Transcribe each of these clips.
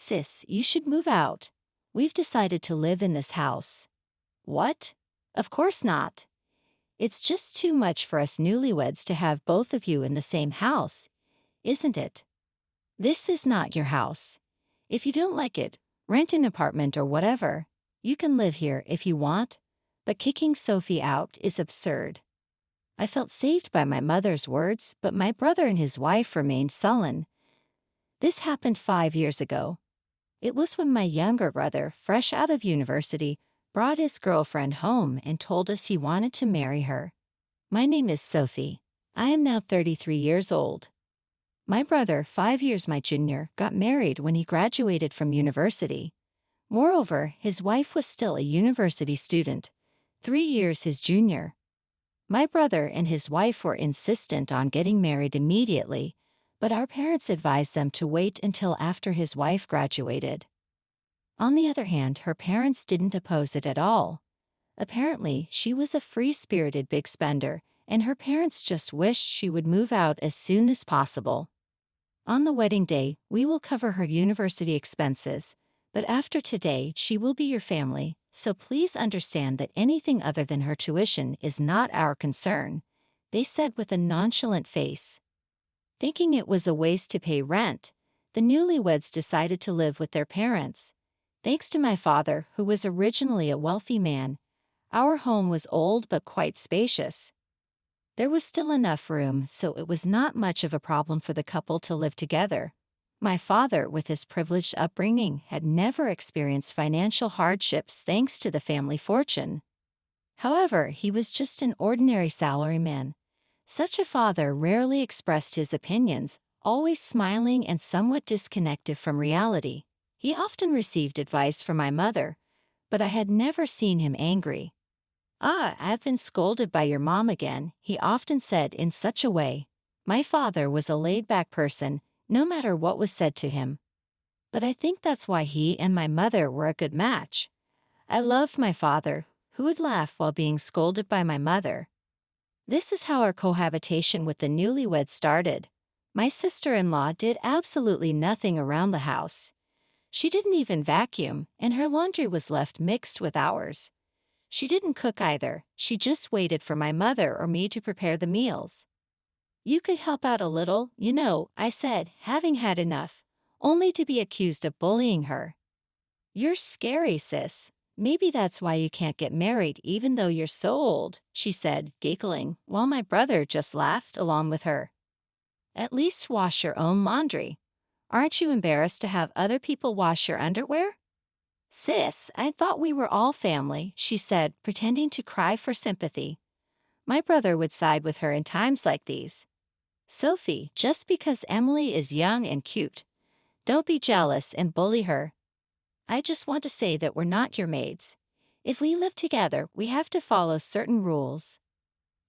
Sis, you should move out. We've decided to live in this house. What? Of course not. It's just too much for us newlyweds to have both of you in the same house, isn't it? This is not your house. If you don't like it, rent an apartment or whatever. You can live here if you want, but kicking Sophie out is absurd. I felt saved by my mother's words, but my brother and his wife remained sullen. This happened 5 years ago. It was when my younger brother, fresh out of university, brought his girlfriend home and told us he wanted to marry her. My name is Sophie. I am now 33 years old. My brother, 5 years my junior, got married when he graduated from university. Moreover, his wife was still a university student, 3 years his junior. My brother and his wife were insistent on getting married immediately, but our parents advised them to wait until after his wife graduated. On the other hand, her parents didn't oppose it at all. Apparently, she was a free-spirited big spender, and her parents just wished she would move out as soon as possible. On the wedding day, we will cover her university expenses, but after today, she will be your family, so please understand that anything other than her tuition is not our concern, they said with a nonchalant face. Thinking it was a waste to pay rent, the newlyweds decided to live with their parents. Thanks to my father, who was originally a wealthy man, our home was old but quite spacious. There was still enough room, so it was not much of a problem for the couple to live together. My father, with his privileged upbringing, had never experienced financial hardships thanks to the family fortune. However, he was just an ordinary salaryman. Such a father rarely expressed his opinions, always smiling and somewhat disconnected from reality. He often received advice from my mother, but I had never seen him angry. I've been scolded by your mom again, he often said in such a way. My father was a laid-back person, no matter what was said to him. But I think that's why he and my mother were a good match. I loved my father, who would laugh while being scolded by my mother. This is how our cohabitation with the newlyweds started. My sister-in-law did absolutely nothing around the house. She didn't even vacuum, and her laundry was left mixed with ours. She didn't cook either, she just waited for my mother or me to prepare the meals. You could help out a little, you know, I said, having had enough, only to be accused of bullying her. You're scary, sis. Maybe that's why you can't get married even though you're so old, she said, giggling, while my brother just laughed along with her. At least wash your own laundry. Aren't you embarrassed to have other people wash your underwear? Sis, I thought we were all family, she said, pretending to cry for sympathy. My brother would side with her in times like these. Sophie, just because Emily is young and cute, don't be jealous and bully her. I just want to say that we're not your maids. If we live together, we have to follow certain rules.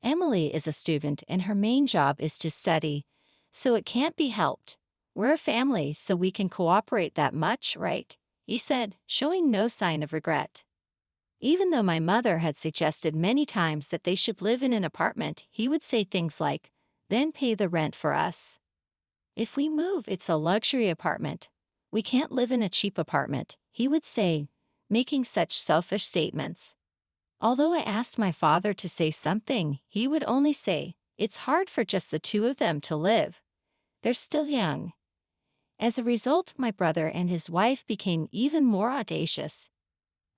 Emily is a student and her main job is to study, so it can't be helped. We're a family, so we can cooperate that much, right? He said, showing no sign of regret. Even though my mother had suggested many times that they should live in an apartment, he would say things like, then pay the rent for us. If we move, it's a luxury apartment. We can't live in a cheap apartment, he would say, making such selfish statements. Although I asked my father to say something, he would only say, it's hard for just the two of them to live. They're still young. As a result, my brother and his wife became even more audacious.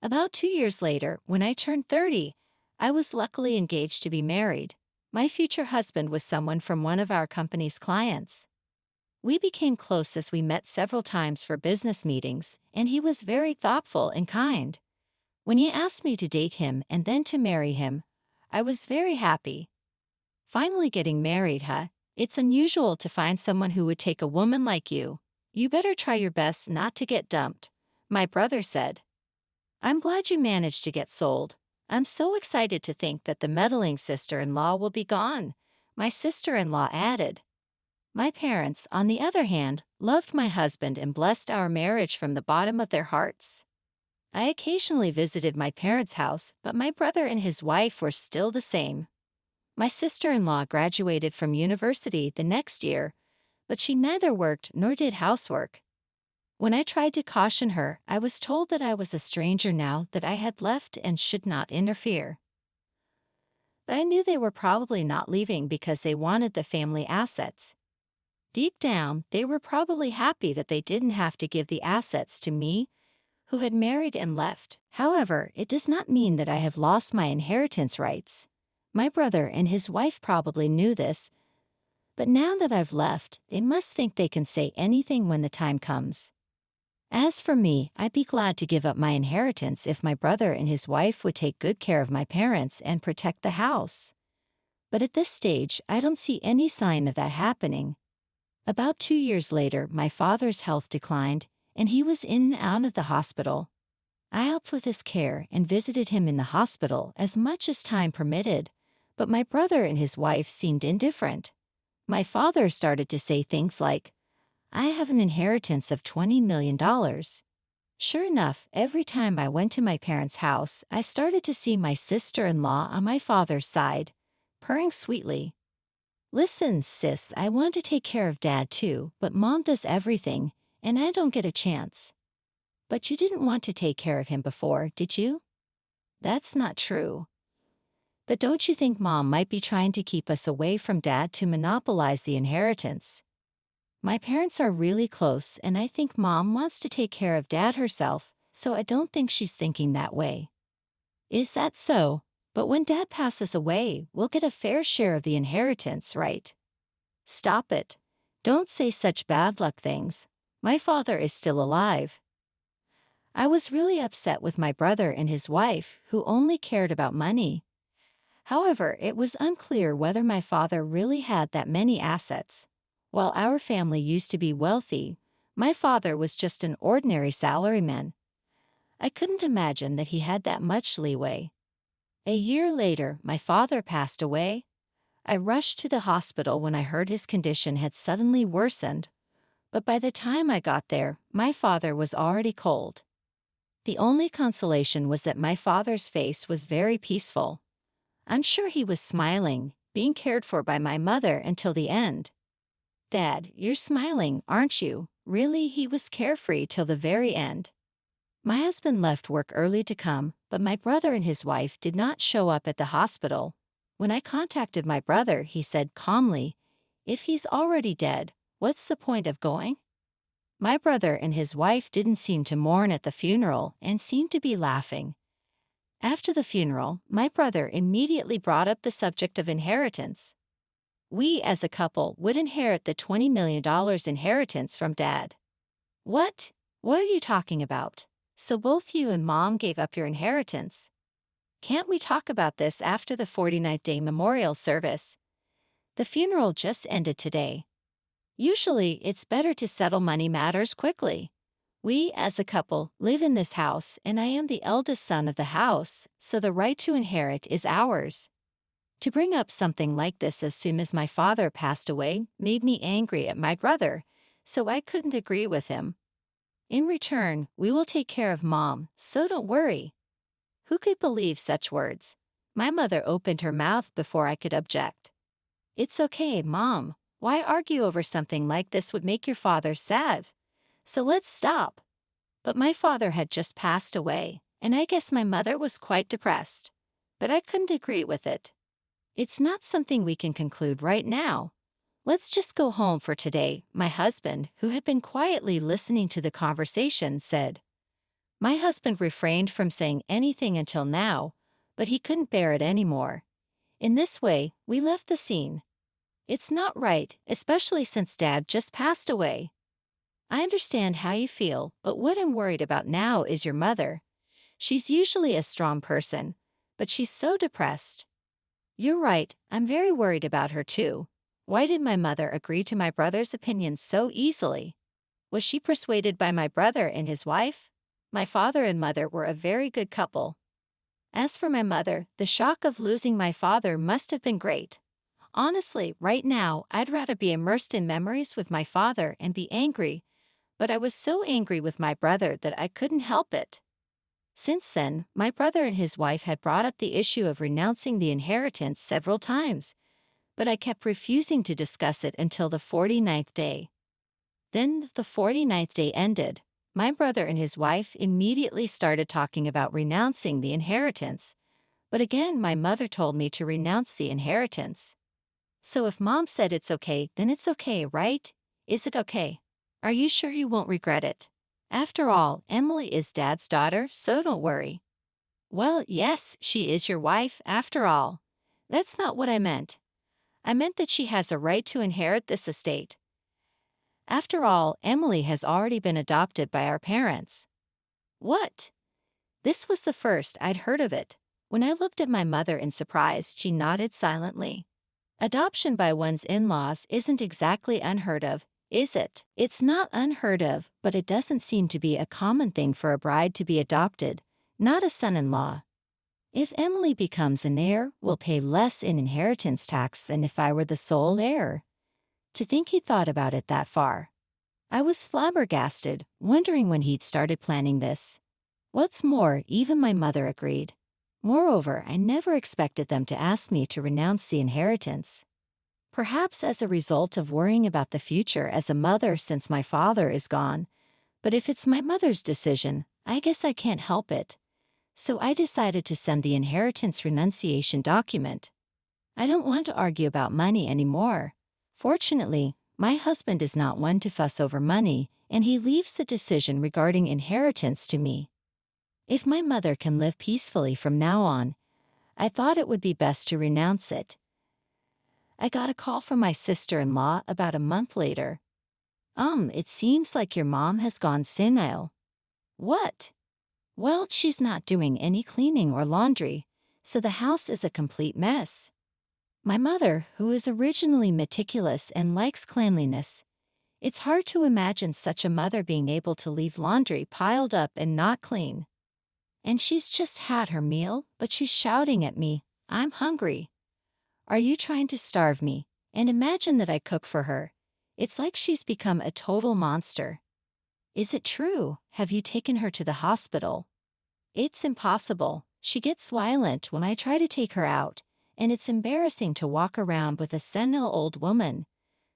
About 2 years later, when I turned 30, I was luckily engaged to be married. My future husband was someone from one of our company's clients. We became close as we met several times for business meetings, and he was very thoughtful and kind. When he asked me to date him and then to marry him, I was very happy. Finally getting married, huh? It's unusual to find someone who would take a woman like you. You better try your best not to get dumped, my brother said. I'm glad you managed to get sold. I'm so excited to think that the meddling sister-in-law will be gone, my sister-in-law added. My parents, on the other hand, loved my husband and blessed our marriage from the bottom of their hearts. I occasionally visited my parents' house, but my brother and his wife were still the same. My sister-in-law graduated from university the next year, but she neither worked nor did housework. When I tried to caution her, I was told that I was a stranger now that I had left and should not interfere. But I knew they were probably not leaving because they wanted the family assets. Deep down, they were probably happy that they didn't have to give the assets to me, who had married and left. However, it does not mean that I have lost my inheritance rights. My brother and his wife probably knew this, but now that I've left, they must think they can say anything when the time comes. As for me, I'd be glad to give up my inheritance if my brother and his wife would take good care of my parents and protect the house. But at this stage, I don't see any sign of that happening. About 2 years later, my father's health declined, and he was in and out of the hospital. I helped with his care and visited him in the hospital as much as time permitted, but my brother and his wife seemed indifferent. My father started to say things like, "I have an inheritance of $20 million. Sure enough, every time I went to my parents' house, I started to see my sister-in-law on my father's side, purring sweetly. "Listen, sis, I want to take care of Dad too, but Mom does everything, and I don't get a chance." "But you didn't want to take care of him before, did you?" "That's not true." "But don't you think Mom might be trying to keep us away from Dad to monopolize the inheritance?" "My parents are really close, and I think Mom wants to take care of Dad herself, so I don't think she's thinking that way." "Is that so? But when Dad passes away, we'll get a fair share of the inheritance, right?" "Stop it. Don't say such bad luck things. My father is still alive." I was really upset with my brother and his wife, who only cared about money. However, it was unclear whether my father really had that many assets. While our family used to be wealthy, my father was just an ordinary salaryman. I couldn't imagine that he had that much leeway. A year later, my father passed away. I rushed to the hospital when I heard his condition had suddenly worsened, but by the time I got there, my father was already cold. The only consolation was that my father's face was very peaceful. I'm sure he was smiling, being cared for by my mother until the end. "Dad, you're smiling, aren't you?" Really, he was carefree till the very end. My husband left work early to come, but my brother and his wife did not show up at the hospital. When I contacted my brother, he said calmly, "If he's already dead, what's the point of going?" My brother and his wife didn't seem to mourn at the funeral and seemed to be laughing. After the funeral, my brother immediately brought up the subject of inheritance. We as a couple would inherit the $20 million inheritance from Dad. "What? What are you talking about? So both you and Mom gave up your inheritance? Can't we talk about this after the 49th day memorial service? The funeral just ended today. Usually, it's better to settle money matters quickly. We, as a couple, live in this house, and I am the eldest son of the house, so the right to inherit is ours." To bring up something like this as soon as my father passed away made me angry at my brother, so I couldn't agree with him. "In return, we will take care of Mom, so don't worry." Who could believe such words? My mother opened her mouth before I could object. "It's okay, Mom. Why argue over something like this would make your father sad? So let's stop." But my father had just passed away, and I guess my mother was quite depressed. But I couldn't agree with it. "It's not something we can conclude right now. Let's just go home for today," my husband, who had been quietly listening to the conversation, said. My husband refrained from saying anything until now, but he couldn't bear it anymore. In this way, we left the scene. It's not right, especially since Dad just passed away. I understand how you feel, but what I'm worried about now is your mother. She's usually a strong person, but she's so depressed. You're right, I'm very worried about her too. Why did my mother agree to my brother's opinion so easily? Was she persuaded by my brother and his wife? My father and mother were a very good couple. As for my mother, the shock of losing my father must have been great. Honestly, right now, I'd rather be immersed in memories with my father and be angry, but I was so angry with my brother that I couldn't help it. Since then, my brother and his wife had brought up the issue of renouncing the inheritance several times, but I kept refusing to discuss it until the 49th day. Then the 49th day ended. My brother and his wife immediately started talking about renouncing the inheritance, but again my mother told me to renounce the inheritance. So if Mom said it's okay, then it's okay, right? Is it okay? Are you sure you won't regret it? After all, Emily is Dad's daughter, so don't worry. Well, yes, she is your wife, after all. That's not what I meant. I meant that she has a right to inherit this estate. After all, Emily has already been adopted by our parents. What? This was the first I'd heard of it. When I looked at my mother in surprise, she nodded silently. Adoption by one's in-laws isn't exactly unheard of, is it? It's not unheard of, but it doesn't seem to be a common thing for a bride to be adopted, not a son-in-law. If Emily becomes an heir, we'll pay less in inheritance tax than if I were the sole heir. To think he thought about it that far. I was flabbergasted, wondering when he'd started planning this. What's more, even my mother agreed. Moreover, I never expected them to ask me to renounce the inheritance. Perhaps as a result of worrying about the future as a mother since my father is gone, but if it's my mother's decision, I guess I can't help it. So I decided to send the inheritance renunciation document. I don't want to argue about money anymore. Fortunately, my husband is not one to fuss over money, and he leaves the decision regarding inheritance to me. If my mother can live peacefully from now on, I thought it would be best to renounce it. I got a call from my sister-in-law about a month later. It seems like your mom has gone senile. What? Well, she's not doing any cleaning or laundry, so the house is a complete mess. My mother, who is originally meticulous and likes cleanliness, it's hard to imagine such a mother being able to leave laundry piled up and not clean. And she's just had her meal, but she's shouting at me, "I'm hungry. Are you trying to starve me?" And imagine that I cook for her. It's like she's become a total monster. Is it true? Have you taken her to the hospital? It's impossible. She gets violent when I try to take her out, and it's embarrassing to walk around with a senile old woman.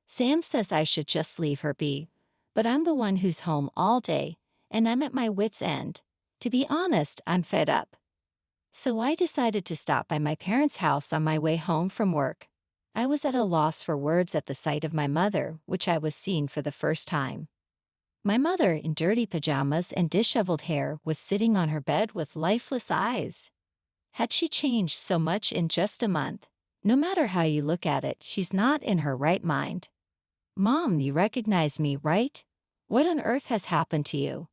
Sam says I should just leave her be, but I'm the one who's home all day, and I'm at my wit's end. To be honest, I'm fed up. So I decided to stop by my parents' house on my way home from work. I was at a loss for words at the sight of my mother, which I was seeing for the first time. My mother, in dirty pajamas and disheveled hair, was sitting on her bed with lifeless eyes. Had she changed so much in just a month? No matter how you look at it, she's not in her right mind. "Mom, you recognize me, right? What on earth has happened to you?"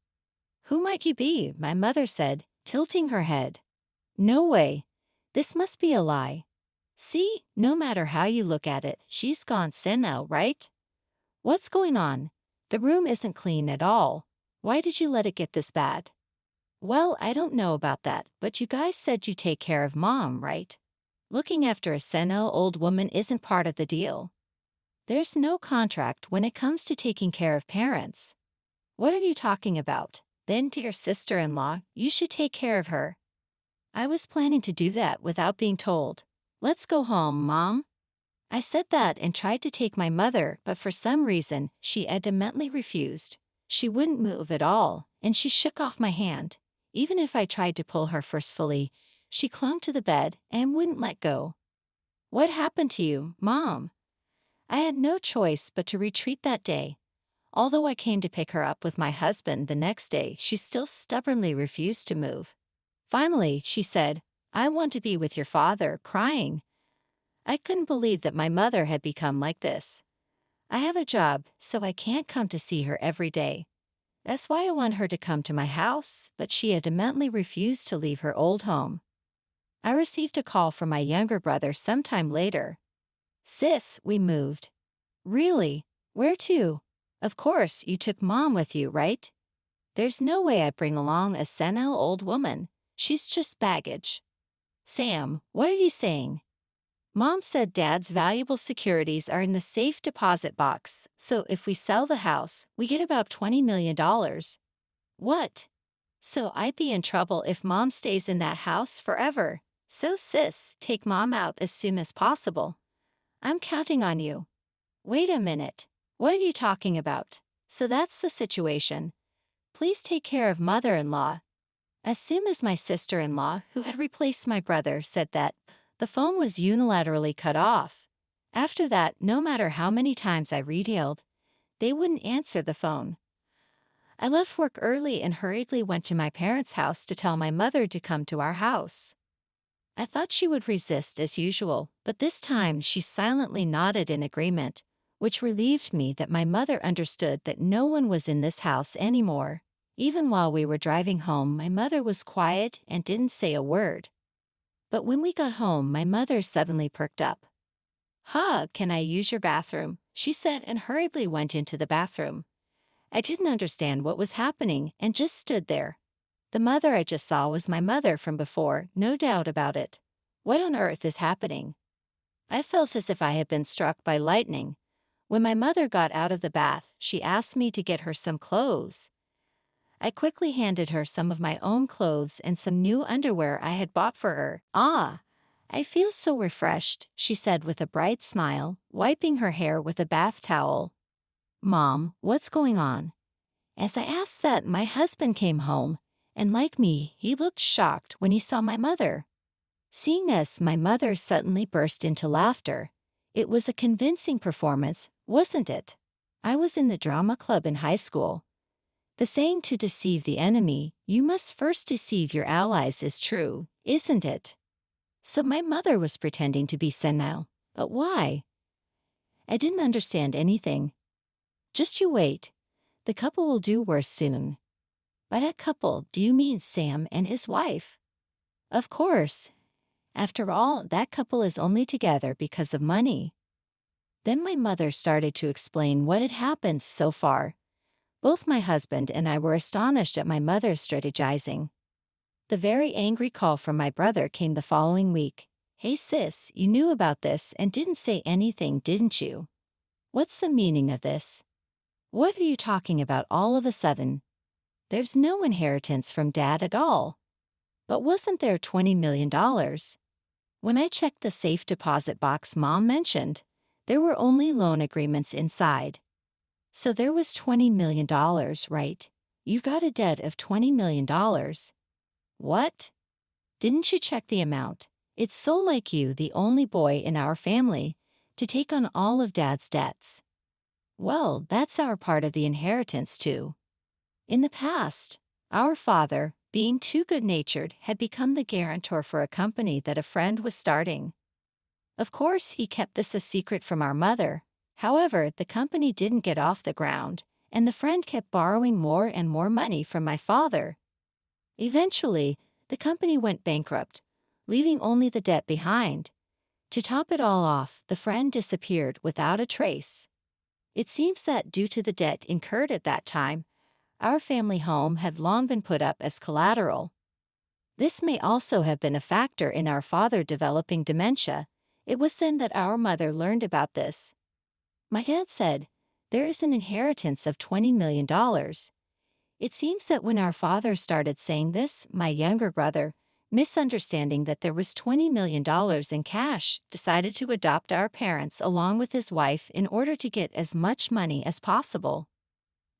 "Who might you be?" my mother said, tilting her head. "No way. This must be a lie. See, no matter how you look at it, she's gone senile, right? What's going on? The room isn't clean at all. Why did you let it get this bad?" "Well, I don't know about that, but you guys said you take care of Mom, right? Looking after a senile old woman isn't part of the deal. There's no contract when it comes to taking care of parents." "What are you talking about? Then to your sister-in-law, you should take care of her." "I was planning to do that without being told. Let's go home, Mom." I said that and tried to take my mother, but for some reason, she adamantly refused. She wouldn't move at all, and she shook off my hand. Even if I tried to pull her forcefully, she clung to the bed and wouldn't let go. "What happened to you, Mom?" I had no choice but to retreat that day. Although I came to pick her up with my husband the next day, she still stubbornly refused to move. Finally, she said, "I want to be with your father," crying. I couldn't believe that my mother had become like this. I have a job, so I can't come to see her every day. That's why I want her to come to my house, but she adamantly refused to leave her old home. I received a call from my younger brother sometime later. "Sis, we moved." "Really? Where to?" "Of course, you took Mom with you, right?" "There's no way I'd bring along a senile old woman. She's just baggage." "Sam, what are you saying?" "Mom said Dad's valuable securities are in the safe deposit box, so if we sell the house, we get about $20 million. "What? So I'd be in trouble if Mom stays in that house forever. So sis, take Mom out as soon as possible. I'm counting on you." "Wait a minute. What are you talking about?" "So that's the situation. please take care of mother-in-law. As soon as my sister-in-law, who had replaced my brother, said that, the phone was unilaterally cut off. After that, no matter how many times I redialed, they wouldn't answer the phone. I left work early and hurriedly went to my parents' house to tell my mother to come to our house. I thought she would resist as usual, but this time she silently nodded in agreement, which relieved me that my mother understood that no one was in this house anymore. Even while we were driving home, my mother was quiet and didn't say a word. But when we got home, my mother suddenly perked up. Can I use your bathroom?" she said and hurriedly went into the bathroom. I didn't understand what was happening and just stood there. The mother I just saw was my mother from before, no doubt about it. What on earth is happening? I felt as if I had been struck by lightning. When my mother got out of the bath, she asked me to get her some clothes. I quickly handed her some of my own clothes and some new underwear I had bought for her. I feel so refreshed," she said with a bright smile, wiping her hair with a bath towel. "Mom, what's going on?" As I asked that, my husband came home, and like me, he looked shocked when he saw my mother. Seeing us, my mother suddenly burst into laughter. It was a convincing performance, wasn't it? I was in the drama club in high school. The saying to deceive the enemy, you must first deceive your allies, is true, isn't it? So my mother was pretending to be senile, but why? I didn't understand anything. Just you wait. The couple will do worse soon. By that couple, do you mean Sam and his wife? Of course. After all, that couple is only together because of money. Then my mother started to explain what had happened so far. Both my husband and I were astonished at my mother's strategizing. The very angry call from my brother came the following week. "Hey sis, you knew about this and didn't say anything, didn't you? What's the meaning of this? What are you talking about all of a sudden? There's no inheritance from Dad at all. But wasn't there $20 million? When I checked the safe deposit box Mom mentioned, there were only loan agreements inside. So there was $20 million, right? You've got a debt of $20 million. What? Didn't you check the amount? It's so like you, the only boy in our family, to take on all of Dad's debts. Well, that's our part of the inheritance too. In the past, our father, being too good-natured, had become the guarantor for a company that a friend was starting. Of course, he kept this a secret from our mother. However, the company didn't get off the ground, and the friend kept borrowing more and more money from my father. Eventually, the company went bankrupt, leaving only the debt behind. To top it all off, the friend disappeared without a trace. It seems that due to the debt incurred at that time, our family home had long been put up as collateral. This may also have been a factor in our father developing dementia. It was then that our mother learned about this. My dad said, "There is an inheritance of $20 million. It seems that when our father started saying this, my younger brother, misunderstanding that there was $20 million in cash, decided to adopt our parents along with his wife in order to get as much money as possible.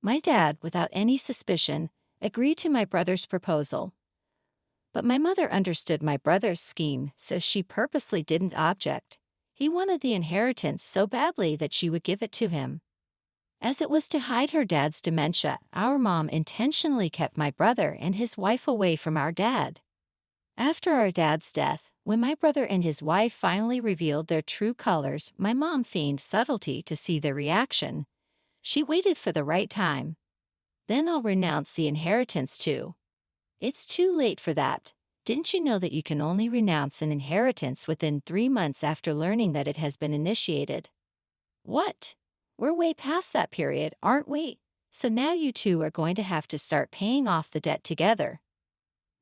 My dad, without any suspicion, agreed to my brother's proposal. But my mother understood my brother's scheme, so she purposely didn't object. He wanted the inheritance so badly that she would give it to him. As it was to hide her dad's dementia, our mom intentionally kept my brother and his wife away from our dad. After our dad's death, when my brother and his wife finally revealed their true colors, my mom feigned subtlety to see their reaction. She waited for the right time. "Then I'll renounce the inheritance too." "It's too late for that. Didn't you know that you can only renounce an inheritance within 3 months after learning that it has been initiated?" "What? We're way past that period, aren't we? So now you two are going to have to start paying off the debt together."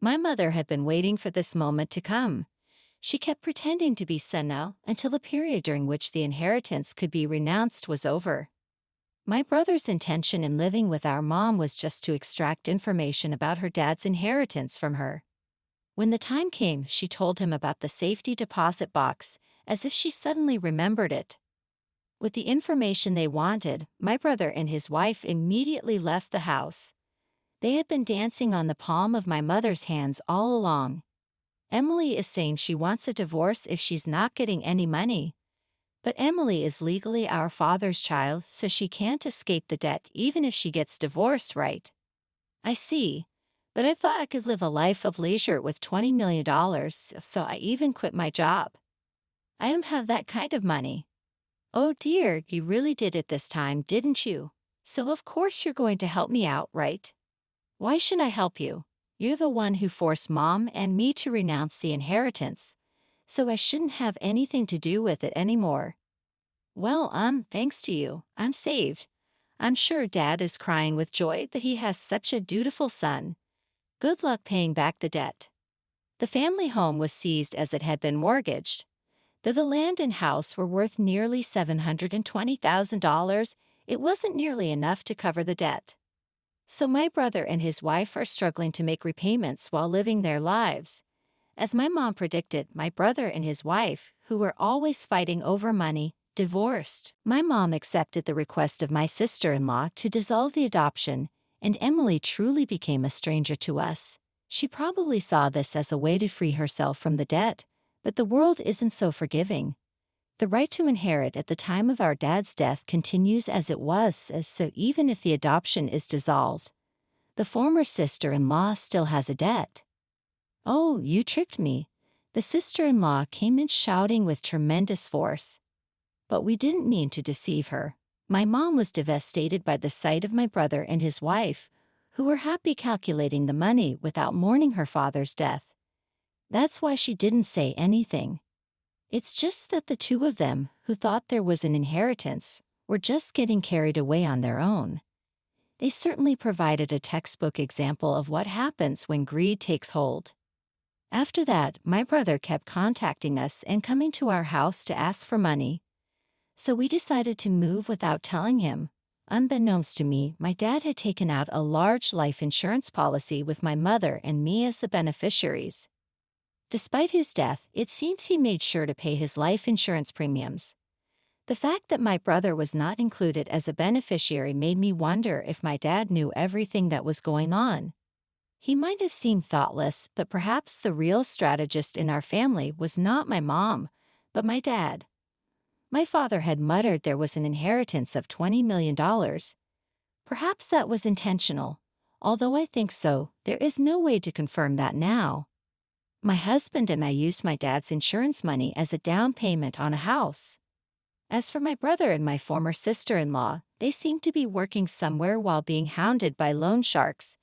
My mother had been waiting for this moment to come. She kept pretending to be senile until the period during which the inheritance could be renounced was over. My brother's intention in living with our mom was just to extract information about her dad's inheritance from her. When the time came, she told him about the safety deposit box, as if she suddenly remembered it. With the information they wanted, my brother and his wife immediately left the house. They had been dancing on the palm of my mother's hands all along. Emily is saying she wants a divorce if she's not getting any money. But Emily is legally our father's child, so she can't escape the debt even if she gets divorced, right? I see. But I thought I could live a life of leisure with $20 million, so I even quit my job. I don't have that kind of money. Oh dear, you really did it this time, didn't you? So of course you're going to help me out, right? Why should I help you? You're the one who forced Mom and me to renounce the inheritance, so I shouldn't have anything to do with it anymore. Well, thanks to you, I'm saved. I'm sure Dad is crying with joy that he has such a dutiful son. Good luck paying back the debt. The family home was seized as it had been mortgaged. Though the land and house were worth nearly $720,000, it wasn't nearly enough to cover the debt. So my brother and his wife are struggling to make repayments while living their lives. As my mom predicted, my brother and his wife, who were always fighting over money, divorced. My mom accepted the request of my sister-in-law to dissolve the adoption, and Emily truly became a stranger to us. She probably saw this as a way to free herself from the debt, but the world isn't so forgiving. The right to inherit at the time of our dad's death continues as it was, so even if the adoption is dissolved, the former sister-in-law still has a debt. Oh, you tricked me. The sister-in-law came in shouting with tremendous force. But we didn't mean to deceive her. My mom was devastated by the sight of my brother and his wife, who were happy calculating the money without mourning her father's death. That's why she didn't say anything. It's just that the two of them, who thought there was an inheritance, were just getting carried away on their own. They certainly provided a textbook example of what happens when greed takes hold. After that, my brother kept contacting us and coming to our house to ask for money. So we decided to move without telling him. Unbeknownst to me, my dad had taken out a large life insurance policy with my mother and me as the beneficiaries. Despite his death, it seems he made sure to pay his life insurance premiums. The fact that my brother was not included as a beneficiary made me wonder if my dad knew everything that was going on. He might have seemed thoughtless, but perhaps the real strategist in our family was not my mom, but my dad. My father had muttered there was an inheritance of $20 million. Perhaps that was intentional. Although I think so, there is no way to confirm that now. My husband and I used my dad's insurance money as a down payment on a house. As for my brother and my former sister-in-law, they seem to be working somewhere while being hounded by loan sharks,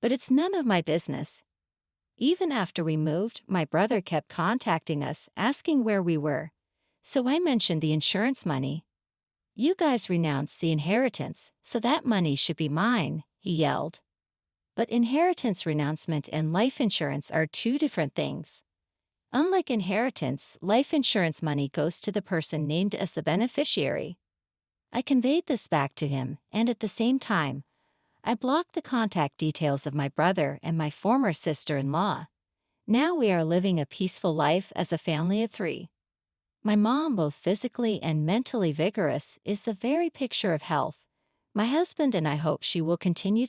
but it's none of my business. Even after we moved, my brother kept contacting us, asking where we were. So I mentioned the insurance money. You guys renounced the inheritance, so that money should be mine, he yelled. But inheritance renouncement and life insurance are two different things. Unlike inheritance, life insurance money goes to the person named as the beneficiary. I conveyed this back to him, and at the same time, I blocked the contact details of my brother and my former sister-in-law. Now we are living a peaceful life as a family of three. My mom, both physically and mentally vigorous, is the very picture of health. My husband and I hope she will continue